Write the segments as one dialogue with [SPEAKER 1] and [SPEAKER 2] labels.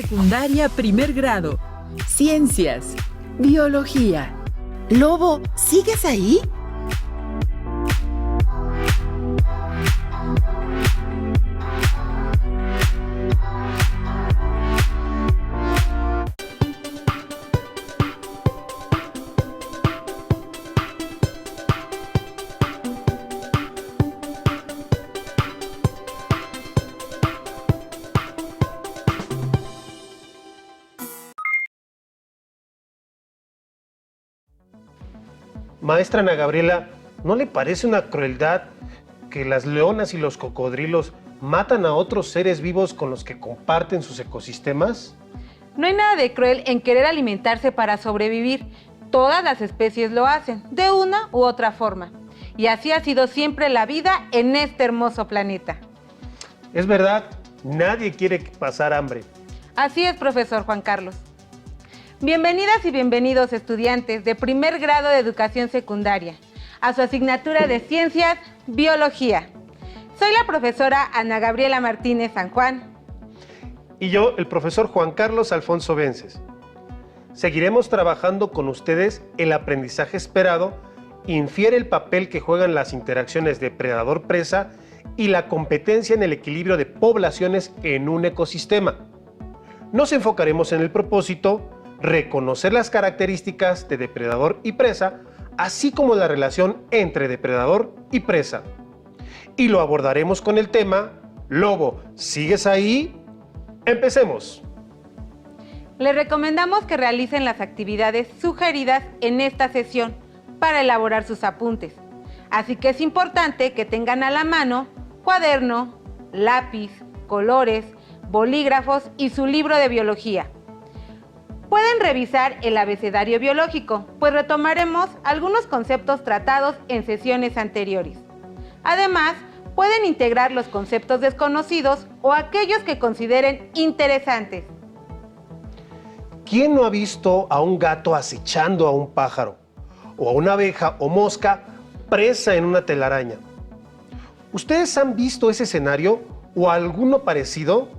[SPEAKER 1] Secundaria primer grado. Ciencias.
[SPEAKER 2] Biología. Lobo, ¿sigues ahí?
[SPEAKER 3] Maestra Ana Gabriela, ¿no le parece una crueldad que las leonas y los cocodrilos matan a otros seres vivos con los que comparten sus ecosistemas?
[SPEAKER 4] No hay nada de cruel en querer alimentarse para sobrevivir. Todas las especies lo hacen, de una u otra forma. Y así ha sido siempre la vida en este hermoso planeta.
[SPEAKER 3] Es verdad, nadie quiere pasar hambre.
[SPEAKER 4] Así es, profesor Juan Carlos. Bienvenidas y bienvenidos estudiantes de primer grado de educación secundaria a su asignatura de Ciencias, Biología. Soy la profesora Ana Gabriela Martínez San Juan.
[SPEAKER 3] Y yo, el profesor Juan Carlos Alfonso Vences. Seguiremos trabajando con ustedes el aprendizaje esperado, infiere el papel que juegan las interacciones depredador-presa y la competencia en el equilibrio de poblaciones en un ecosistema. Nos enfocaremos en el propósito, reconocer las características de depredador y presa, así como la relación entre depredador y presa. Y lo abordaremos con el tema Lobo, ¿sigues ahí? ¡Empecemos!
[SPEAKER 4] Les recomendamos que realicen las actividades sugeridas en esta sesión para elaborar sus apuntes. Así que es importante que tengan a la mano cuaderno, lápiz, colores, bolígrafos y su libro de biología. Pueden revisar el abecedario biológico, pues retomaremos algunos conceptos tratados en sesiones anteriores. Además, pueden integrar los conceptos desconocidos o aquellos que consideren interesantes.
[SPEAKER 3] ¿Quién no ha visto a un gato acechando a un pájaro? O a una abeja o mosca presa en una telaraña. ¿Ustedes han visto ese escenario o alguno parecido?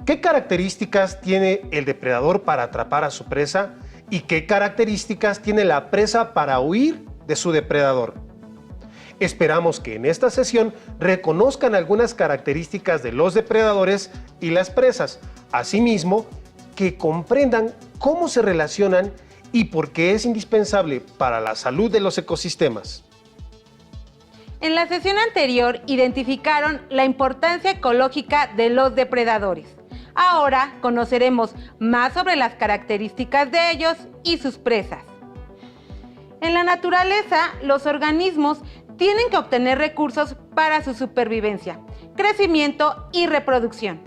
[SPEAKER 3] ¿Qué características tiene el depredador para atrapar a su presa y qué características tiene la presa para huir de su depredador? Esperamos que en esta sesión reconozcan algunas características de los depredadores y las presas, asimismo que comprendan cómo se relacionan y por qué es indispensable para la salud de los ecosistemas.
[SPEAKER 4] En la sesión anterior identificaron la importancia ecológica de los depredadores. Ahora conoceremos más sobre las características de ellos y sus presas. En la naturaleza, los organismos tienen que obtener recursos para su supervivencia, crecimiento y reproducción.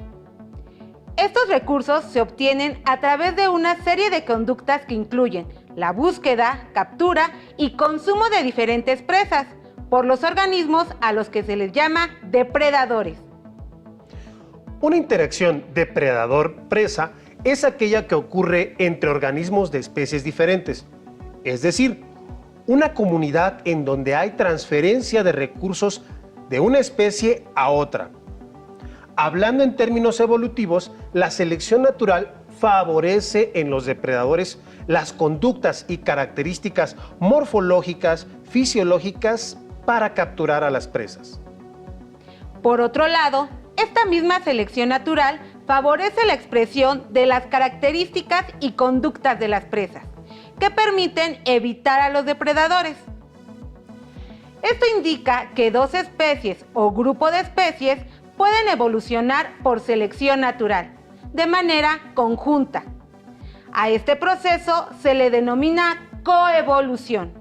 [SPEAKER 4] Estos recursos se obtienen a través de una serie de conductas que incluyen la búsqueda, captura y consumo de diferentes presas por los organismos a los que se les llama depredadores.
[SPEAKER 3] Una interacción depredador-presa es aquella que ocurre entre organismos de especies diferentes, es decir, una comunidad en donde hay transferencia de recursos de una especie a otra. Hablando en términos evolutivos, la selección natural favorece en los depredadores las conductas y características morfológicas, fisiológicas para capturar a las presas.
[SPEAKER 4] Por otro lado, esta misma selección natural favorece la expresión de las características y conductas de las presas, que permiten evitar a los depredadores. Esto indica que dos especies o grupo de especies pueden evolucionar por selección natural, de manera conjunta. A este proceso se le denomina coevolución,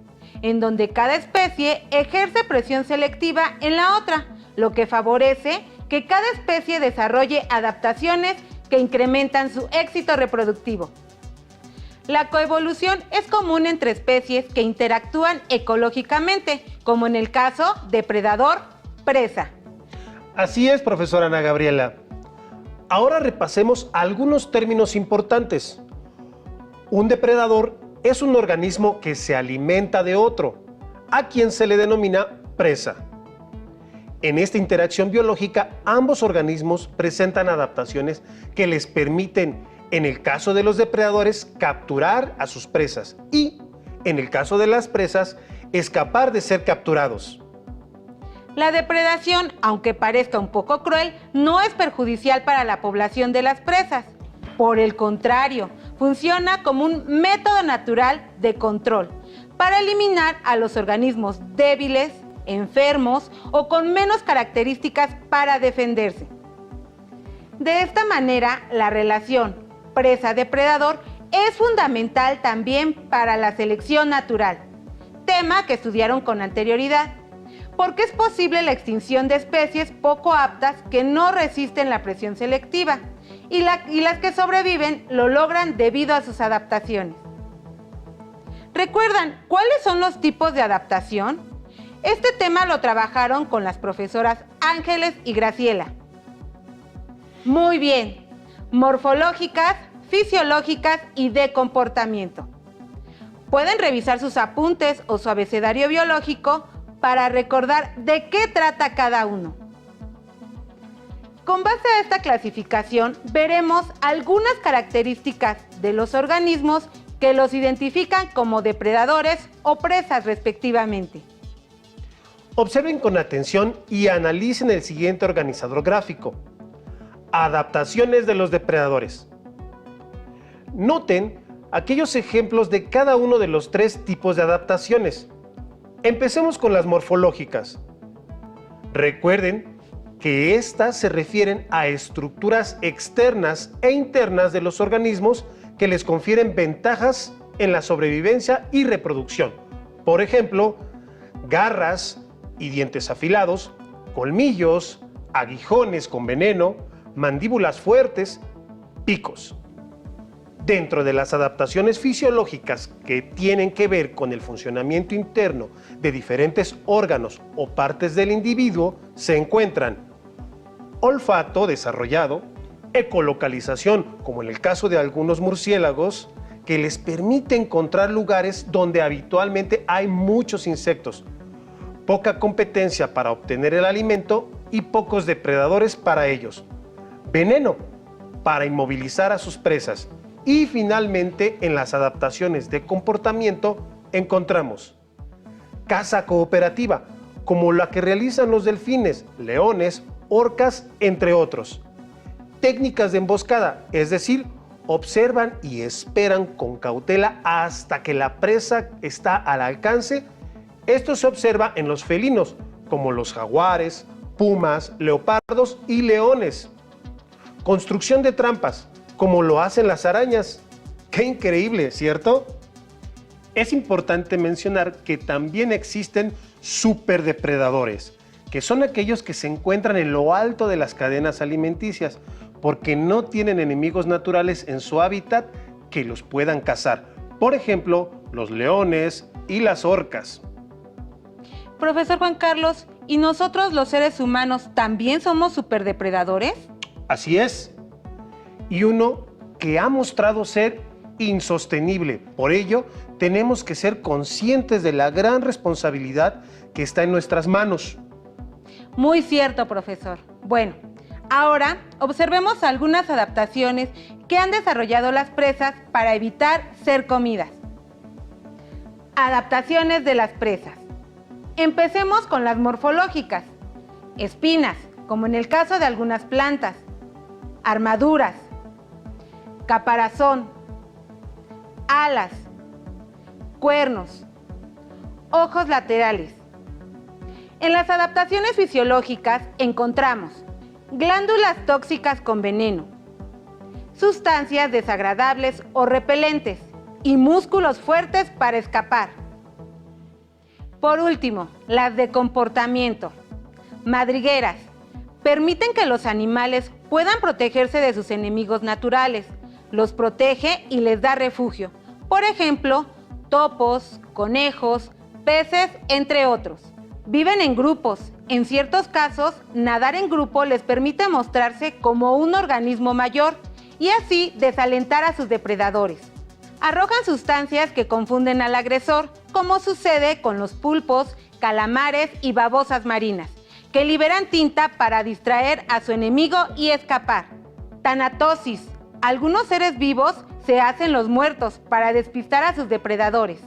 [SPEAKER 4] en donde cada especie ejerce presión selectiva en la otra, lo que favorece que cada especie desarrolle adaptaciones que incrementan su éxito reproductivo. La coevolución es común entre especies que interactúan ecológicamente, como en el caso depredador-presa.
[SPEAKER 3] Así es, profesora Ana Gabriela. Ahora repasemos algunos términos importantes. Un depredador es un organismo que se alimenta de otro, a quien se le denomina presa. En esta interacción biológica, ambos organismos presentan adaptaciones que les permiten, en el caso de los depredadores, capturar a sus presas y, en el caso de las presas, escapar de ser capturados.
[SPEAKER 4] La depredación, aunque parezca un poco cruel, no es perjudicial para la población de las presas. Por el contrario, funciona como un método natural de control para eliminar a los organismos débiles, enfermos o con menos características para defenderse. De esta manera, la relación presa-depredador es fundamental también para la selección natural, tema que estudiaron con anterioridad, porque es posible la extinción de especies poco aptas que no resisten la presión selectiva y las que sobreviven lo logran debido a sus adaptaciones. ¿Recuerdan cuáles son los tipos de adaptación? Este tema lo trabajaron con las profesoras Ángeles y Graciela. Muy bien, morfológicas, fisiológicas y de comportamiento. Pueden revisar sus apuntes o su abecedario biológico para recordar de qué trata cada uno. Con base a esta clasificación, veremos algunas características de los organismos que los identifican como depredadores o presas respectivamente.
[SPEAKER 3] Observen con atención y analicen el siguiente organizador gráfico. Adaptaciones de los depredadores. Noten aquellos ejemplos de cada uno de los 3 tipos de adaptaciones. Empecemos con las morfológicas. Recuerden que estas se refieren a estructuras externas e internas de los organismos que les confieren ventajas en la sobrevivencia y reproducción. Por ejemplo, garras y dientes afilados, colmillos, aguijones con veneno, mandíbulas fuertes, picos. Dentro de las adaptaciones fisiológicas que tienen que ver con el funcionamiento interno de diferentes órganos o partes del individuo se encuentran olfato desarrollado, ecolocalización, como en el caso de algunos murciélagos, que les permite encontrar lugares donde habitualmente hay muchos insectos, poca competencia para obtener el alimento y pocos depredadores para ellos, veneno para inmovilizar a sus presas. Y finalmente, en las adaptaciones de comportamiento encontramos caza cooperativa, como la que realizan los delfines, leones, orcas, entre otros. Técnicas de emboscada, es decir, observan y esperan con cautela hasta que la presa está al alcance. Esto se observa en los felinos, como los jaguares, pumas, leopardos y leones. Construcción de trampas, como lo hacen las arañas. ¡Qué increíble!, ¿cierto? Es importante mencionar que también existen superdepredadores, que son aquellos que se encuentran en lo alto de las cadenas alimenticias, porque no tienen enemigos naturales en su hábitat que los puedan cazar. Por ejemplo, los leones y las orcas.
[SPEAKER 4] Profesor Juan Carlos, ¿y nosotros los seres humanos también somos superdepredadores?
[SPEAKER 3] Así es. Y uno que ha mostrado ser insostenible. Por ello, tenemos que ser conscientes de la gran responsabilidad que está en nuestras manos.
[SPEAKER 4] Muy cierto, profesor. Bueno, ahora observemos algunas adaptaciones que han desarrollado las presas para evitar ser comidas. Adaptaciones de las presas. Empecemos con las morfológicas. Espinas, como en el caso de algunas plantas. Armaduras. Caparazón. Alas. Cuernos. Ojos laterales. En las adaptaciones fisiológicas encontramos glándulas tóxicas con veneno, sustancias desagradables o repelentes y músculos fuertes para escapar. Por último, las de comportamiento. Madrigueras. Permiten que los animales puedan protegerse de sus enemigos naturales. Los protege y les da refugio. Por ejemplo, topos, conejos, peces, entre otros. Viven en grupos. En ciertos casos, nadar en grupo les permite mostrarse como un organismo mayor y así desalentar a sus depredadores. Arrojan sustancias que confunden al agresor, como sucede con los pulpos, calamares y babosas marinas, que liberan tinta para distraer a su enemigo y escapar. Tanatosis. Algunos seres vivos se hacen los muertos para despistar a sus depredadores.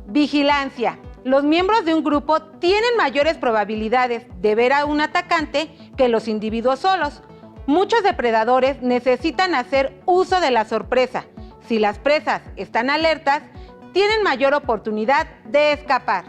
[SPEAKER 4] Vigilancia. Los miembros de un grupo tienen mayores probabilidades de ver a un atacante que los individuos solos. Muchos depredadores necesitan hacer uso de la sorpresa. Si las presas están alertas, tienen mayor oportunidad de escapar.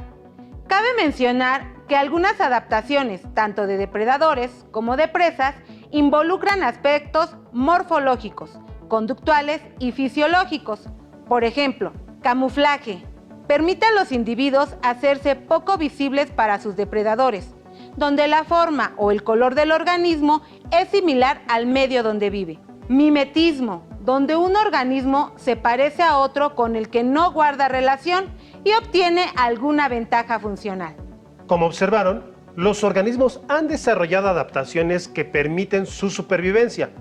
[SPEAKER 4] Cabe mencionar que algunas adaptaciones, tanto de depredadores como de presas, involucran aspectos morfológicos, conductuales y fisiológicos. Por ejemplo, camuflaje. Permite a los individuos hacerse poco visibles para sus depredadores, donde la forma o el color del organismo es similar al medio donde vive. Mimetismo, donde un organismo se parece a otro con el que no guarda relación y obtiene alguna ventaja funcional.
[SPEAKER 3] Como observaron, los organismos han desarrollado adaptaciones que permiten su supervivencia,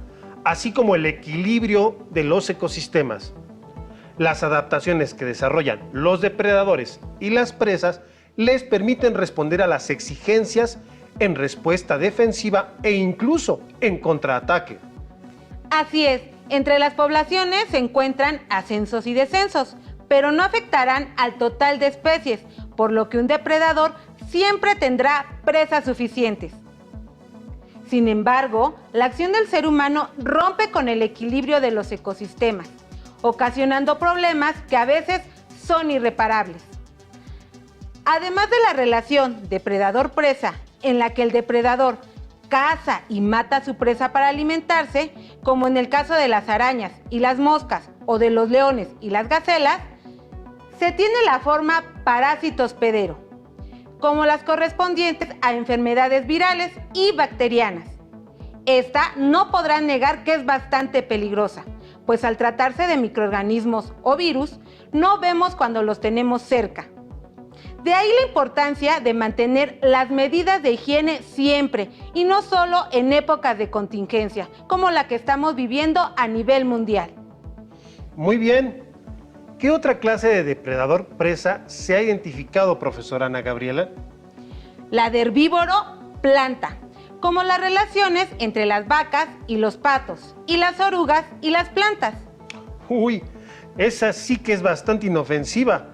[SPEAKER 3] así como el equilibrio de los ecosistemas. Las adaptaciones que desarrollan los depredadores y las presas les permiten responder a las exigencias en respuesta defensiva e incluso en contraataque.
[SPEAKER 4] Así es, entre las poblaciones se encuentran ascensos y descensos, pero no afectarán al total de especies, por lo que un depredador siempre tendrá presas suficientes. Sin embargo, la acción del ser humano rompe con el equilibrio de los ecosistemas, ocasionando problemas que a veces son irreparables. Además de la relación depredador-presa, en la que el depredador caza y mata a su presa para alimentarse, como en el caso de las arañas y las moscas, o de los leones y las gacelas, se tiene la forma parásito hospedero, como las correspondientes a enfermedades virales y bacterianas. Esta no podrá negar que es bastante peligrosa, pues al tratarse de microorganismos o virus, no vemos cuando los tenemos cerca. De ahí la importancia de mantener las medidas de higiene siempre, y no solo en épocas de contingencia, como la que estamos viviendo a nivel mundial.
[SPEAKER 3] Muy bien. ¿Qué otra clase de depredador presa se ha identificado, profesora Ana Gabriela?
[SPEAKER 4] La de herbívoro planta, como las relaciones entre las vacas y los patos, y las orugas y las plantas.
[SPEAKER 3] Uy, esa sí que es bastante inofensiva.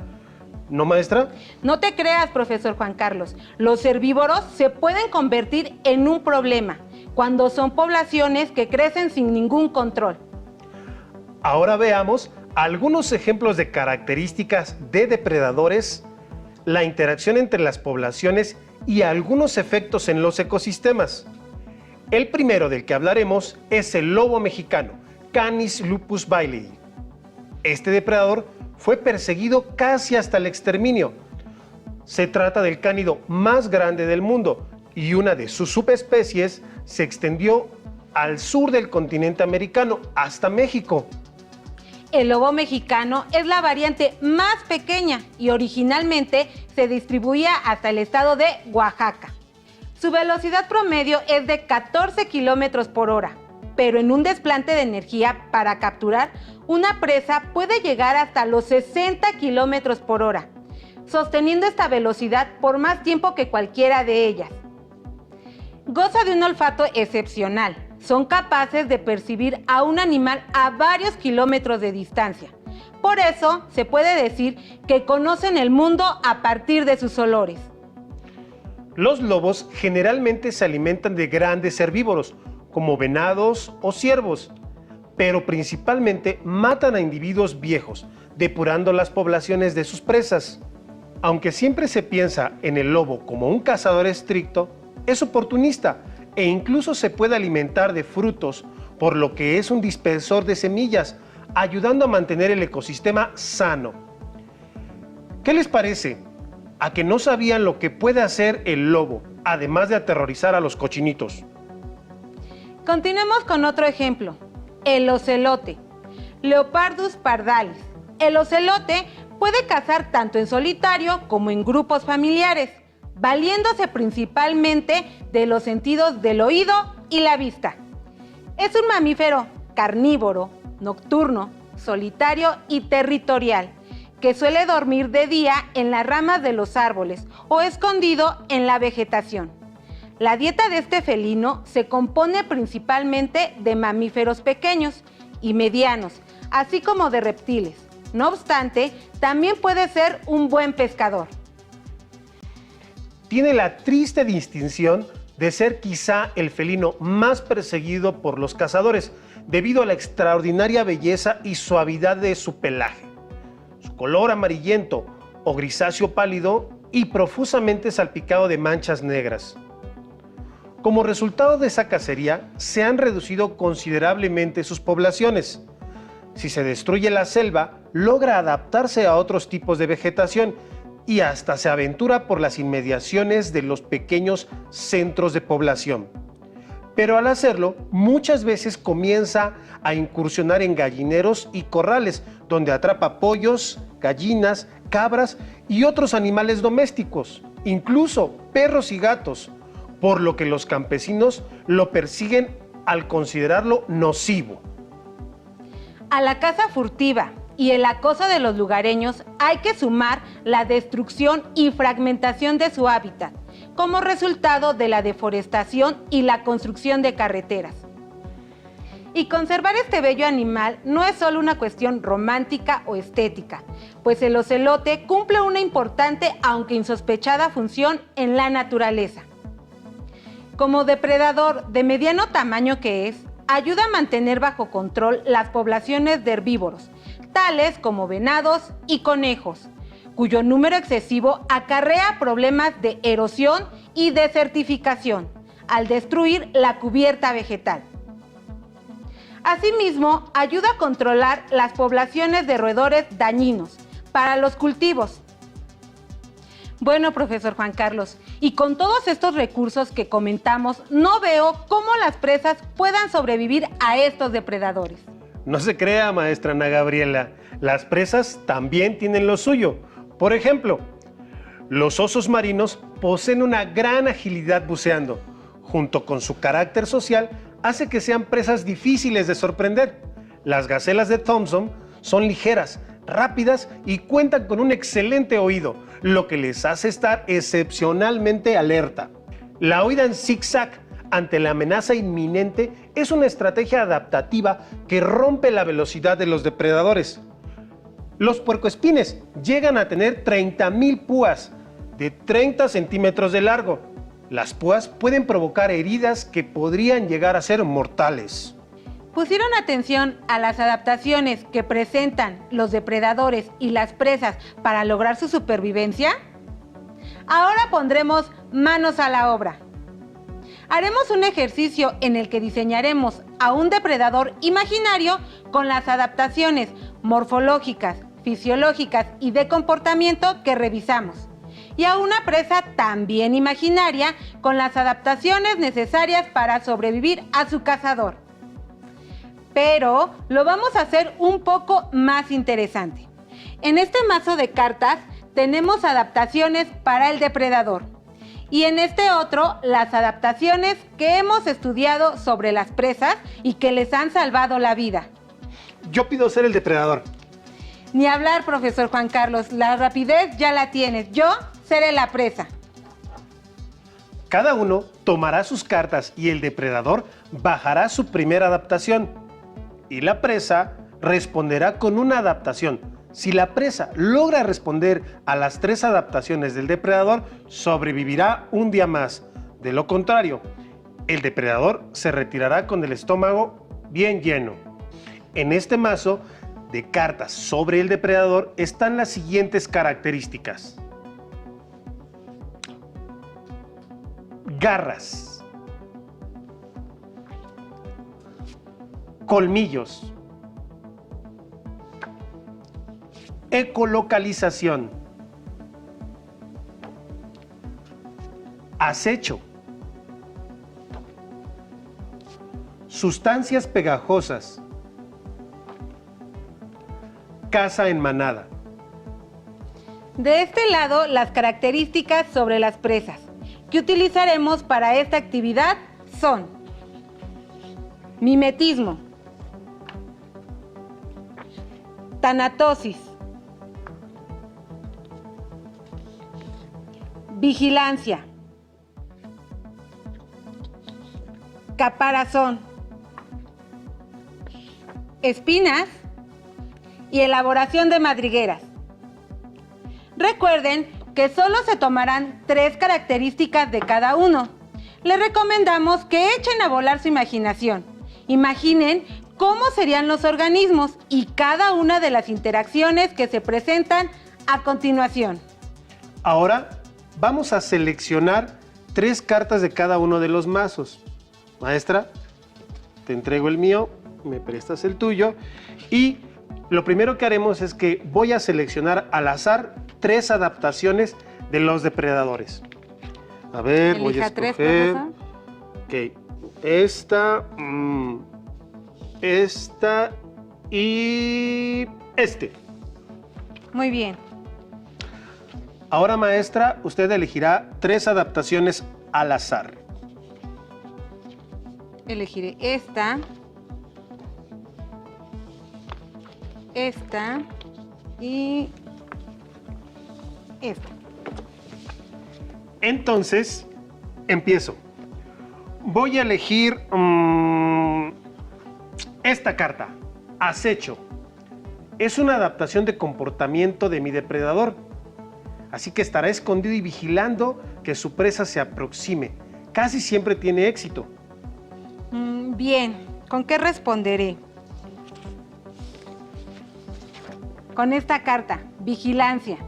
[SPEAKER 3] ¿No, maestra?
[SPEAKER 4] No te creas, profesor Juan Carlos. Los herbívoros se pueden convertir en un problema cuando son poblaciones que crecen sin ningún control.
[SPEAKER 3] Ahora veamos algunos ejemplos de características de depredadores, la interacción entre las poblaciones y algunos efectos en los ecosistemas. El primero del que hablaremos es el lobo mexicano, Canis lupus bailey. Este depredador fue perseguido casi hasta el exterminio. Se trata del cánido más grande del mundo y una de sus subespecies se extendió al sur del continente americano hasta México.
[SPEAKER 4] El lobo mexicano es la variante más pequeña y originalmente se distribuía hasta el estado de Oaxaca. Su velocidad promedio es de 14 kilómetros por hora, pero en un desplante de energía para capturar una presa puede llegar hasta los 60 kilómetros por hora, sosteniendo esta velocidad por más tiempo que cualquiera de ellas. Goza de un olfato excepcional. Son capaces de percibir a un animal a varios kilómetros de distancia. Por eso se puede decir que conocen el mundo a partir de sus olores.
[SPEAKER 3] Los lobos generalmente se alimentan de grandes herbívoros, como venados o ciervos, pero principalmente matan a individuos viejos, depurando las poblaciones de sus presas. Aunque siempre se piensa en el lobo como un cazador estricto, es oportunista e incluso se puede alimentar de frutos, por lo que es un dispersor de semillas, ayudando a mantener el ecosistema sano. ¿Qué les parece? ¿A que no sabían lo que puede hacer el lobo, además de aterrorizar a los cochinitos?
[SPEAKER 4] Continuemos con otro ejemplo, el ocelote, Leopardus pardalis. El ocelote puede cazar tanto en solitario como en grupos familiares, valiéndose principalmente de los sentidos del oído y la vista. Es un mamífero carnívoro, nocturno, solitario y territorial, que suele dormir de día en las ramas de los árboles o escondido en la vegetación. La dieta de este felino se compone principalmente de mamíferos pequeños y medianos, así como de reptiles. No obstante, también puede ser un buen pescador.
[SPEAKER 3] Tiene la triste distinción de ser quizá el felino más perseguido por los cazadores, debido a la extraordinaria belleza y suavidad de su pelaje. Su color amarillento o grisáceo pálido y profusamente salpicado de manchas negras. Como resultado de esa cacería, se han reducido considerablemente sus poblaciones. Si se destruye la selva, logra adaptarse a otros tipos de vegetación y hasta se aventura por las inmediaciones de los pequeños centros de población. Pero al hacerlo, muchas veces comienza a incursionar en gallineros y corrales, donde atrapa pollos, gallinas, cabras y otros animales domésticos, incluso perros y gatos, por lo que los campesinos lo persiguen al considerarlo nocivo.
[SPEAKER 4] A la caza furtiva y el acoso de los lugareños hay que sumar la destrucción y fragmentación de su hábitat, como resultado de la deforestación y la construcción de carreteras. Y conservar este bello animal no es solo una cuestión romántica o estética, pues el ocelote cumple una importante, aunque insospechada, función en la naturaleza. Como depredador de mediano tamaño que es, ayuda a mantener bajo control las poblaciones de herbívoros, tales como venados y conejos, cuyo número excesivo acarrea problemas de erosión y desertificación, al destruir la cubierta vegetal. Asimismo, ayuda a controlar las poblaciones de roedores dañinos para los cultivos. Bueno, profesor Juan Carlos, y con todos estos recursos que comentamos, no veo cómo las presas puedan sobrevivir a estos depredadores.
[SPEAKER 3] No se crea, maestra Ana Gabriela, las presas también tienen lo suyo. Por ejemplo, los osos marinos poseen una gran agilidad buceando. Junto con su carácter social, hace que sean presas difíciles de sorprender. Las gacelas de Thompson son ligeras, rápidas y cuentan con un excelente oído, lo que les hace estar excepcionalmente alerta. La huida en zigzag ante la amenaza inminente es una estrategia adaptativa que rompe la velocidad de los depredadores. Los puercoespines llegan a tener 30,000 púas de 30 centímetros de largo. Las púas pueden provocar heridas que podrían llegar a ser mortales.
[SPEAKER 4] ¿Pusieron atención a las adaptaciones que presentan los depredadores y las presas para lograr su supervivencia? Ahora pondremos manos a la obra. Haremos un ejercicio en el que diseñaremos a un depredador imaginario con las adaptaciones morfológicas, fisiológicas y de comportamiento que revisamos, y a una presa también imaginaria con las adaptaciones necesarias para sobrevivir a su cazador. Pero lo vamos a hacer un poco más interesante. En este mazo de cartas tenemos adaptaciones para el depredador y en este otro las adaptaciones que hemos estudiado sobre las presas y que les han salvado la vida.
[SPEAKER 3] Yo pido ser el depredador.
[SPEAKER 4] Ni hablar, profesor Juan Carlos, la rapidez ya la tienes. Yo seré la presa.
[SPEAKER 3] Cada uno tomará sus cartas y el depredador bajará su primera adaptación. Y la presa responderá con una adaptación. Si la presa logra responder a las 3 adaptaciones del depredador, sobrevivirá un día más. De lo contrario, el depredador se retirará con el estómago bien lleno. En este mazo de cartas sobre el depredador están las siguientes características. Garras. Colmillos. Ecolocalización. Acecho. Sustancias pegajosas. Caza en manada.
[SPEAKER 4] De este lado, las características sobre las presas que utilizaremos para esta actividad son mimetismo, tanatosis, vigilancia, caparazón, espinas y elaboración de madrigueras. Recuerden que solo se tomarán 3 características de cada uno. Les recomendamos que echen a volar su imaginación. Imaginen cómo serían los organismos y cada una de las interacciones que se presentan a continuación.
[SPEAKER 3] Ahora vamos a seleccionar 3 cartas de cada uno de los mazos. Maestra, te entrego el mío, me prestas el tuyo y lo primero que haremos es que voy a seleccionar al azar 3 adaptaciones de los depredadores. A ver, voy a
[SPEAKER 4] Elija 3,
[SPEAKER 3] escoger.
[SPEAKER 4] profesor.
[SPEAKER 3] Ok, esta y este.
[SPEAKER 4] Muy bien.
[SPEAKER 3] Ahora, maestra, usted elegirá 3 adaptaciones al azar.
[SPEAKER 4] Elegiré esta y esta.
[SPEAKER 3] Entonces, empiezo. Voy a elegir esta carta, acecho. Es una adaptación de comportamiento de mi depredador. Así que estará escondido y vigilando que su presa se aproxime. Casi siempre tiene éxito.
[SPEAKER 4] Bien, ¿con qué responderé? Con esta carta, vigilancia.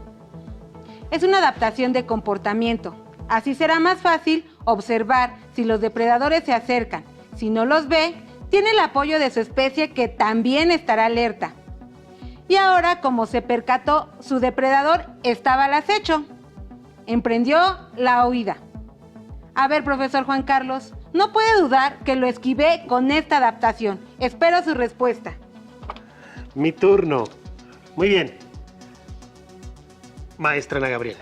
[SPEAKER 4] Es una adaptación de comportamiento. Así será más fácil observar si los depredadores se acercan. Si no los ve, tiene el apoyo de su especie que también estará alerta. Y ahora, como se percató, su depredador estaba al acecho. Emprendió la huida. A ver, profesor Juan Carlos, no puede dudar que lo esquivé con esta adaptación. Espero su respuesta.
[SPEAKER 3] Mi turno. Muy bien. Maestra Ana Gabriela.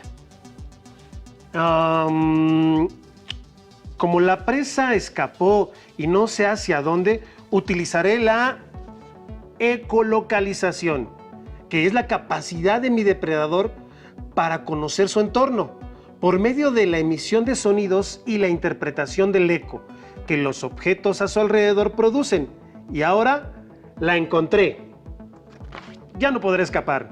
[SPEAKER 3] Como la presa escapó y no sé hacia dónde, utilizaré la ecolocalización, que es la capacidad de mi depredador para conocer su entorno, por medio de la emisión de sonidos y la interpretación del eco que los objetos a su alrededor producen. Y ahora la encontré. Ya no podré escapar.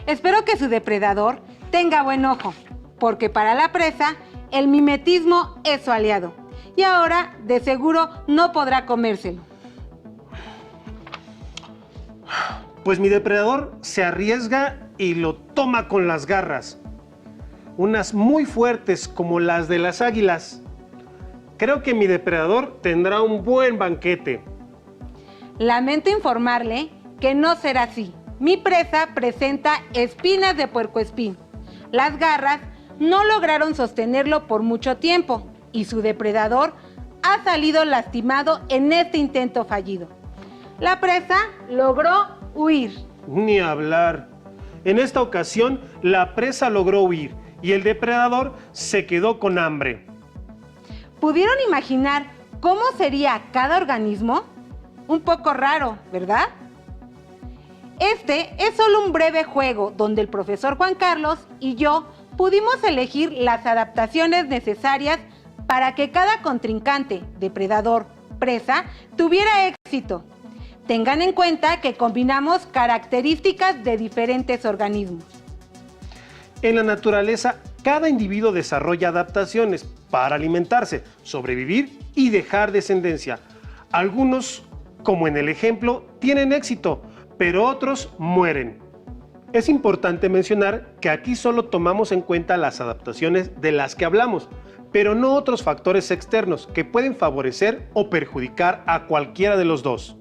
[SPEAKER 4] Espero que su depredador tenga buen ojo, porque para la presa el mimetismo es su aliado. Y ahora, de seguro, no podrá comérselo.
[SPEAKER 3] Pues mi depredador se arriesga y lo toma con las garras. Unas muy fuertes como las de las águilas. Creo que mi depredador tendrá un buen banquete.
[SPEAKER 4] Lamento informarle que no será así. Mi presa presenta espinas de puercoespín. Las garras no lograron sostenerlo por mucho tiempo y su depredador ha salido lastimado en este intento fallido. La presa logró huir.
[SPEAKER 3] Ni hablar. En esta ocasión, la presa logró huir y el depredador se quedó con hambre.
[SPEAKER 4] ¿Pudieron imaginar cómo sería cada organismo? Un poco raro, ¿verdad? Este es solo un breve juego donde el profesor Juan Carlos y yo pudimos elegir las adaptaciones necesarias para que cada contrincante, depredador, presa, tuviera éxito. Tengan en cuenta que combinamos características de diferentes organismos.
[SPEAKER 3] En la naturaleza, cada individuo desarrolla adaptaciones para alimentarse, sobrevivir y dejar descendencia. Algunos, como en el ejemplo, tienen éxito, pero otros mueren. Es importante mencionar que aquí solo tomamos en cuenta las adaptaciones de las que hablamos, pero no otros factores externos que pueden favorecer o perjudicar a cualquiera de los dos.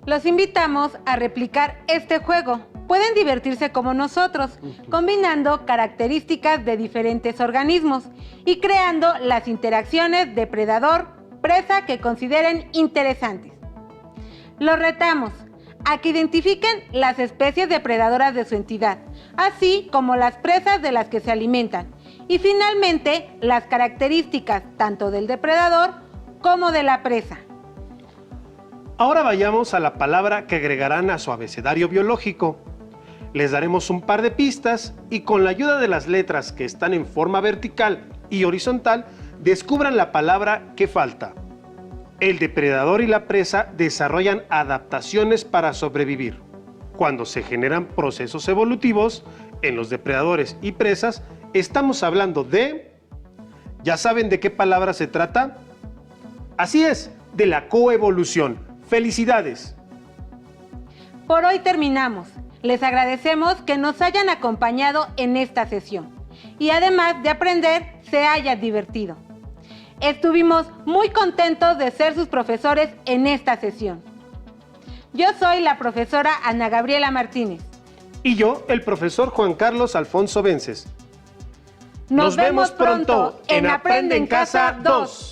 [SPEAKER 4] Los invitamos a replicar este juego. Pueden divertirse como nosotros, combinando características de diferentes organismos y creando las interacciones depredador-presa que consideren interesantes. Los retamos a que identifiquen las especies depredadoras de su entidad, así como las presas de las que se alimentan, y finalmente las características tanto del depredador como de la presa.
[SPEAKER 3] Ahora vayamos a la palabra que agregarán a su abecedario biológico. Les daremos un par de pistas y con la ayuda de las letras que están en forma vertical y horizontal, descubran la palabra que falta. El depredador y la presa desarrollan adaptaciones para sobrevivir. Cuando se generan procesos evolutivos en los depredadores y presas, estamos hablando de... ¿Ya saben de qué palabra se trata? Así es, de la coevolución. ¡Felicidades!
[SPEAKER 4] Por hoy terminamos. Les agradecemos que nos hayan acompañado en esta sesión y además de aprender, se hayan divertido. Estuvimos muy contentos de ser sus profesores en esta sesión. Yo soy la profesora Ana Gabriela Martínez.
[SPEAKER 3] Y yo, el profesor Juan Carlos Alfonso Vences.
[SPEAKER 4] Nos vemos pronto en Aprende en Casa 2.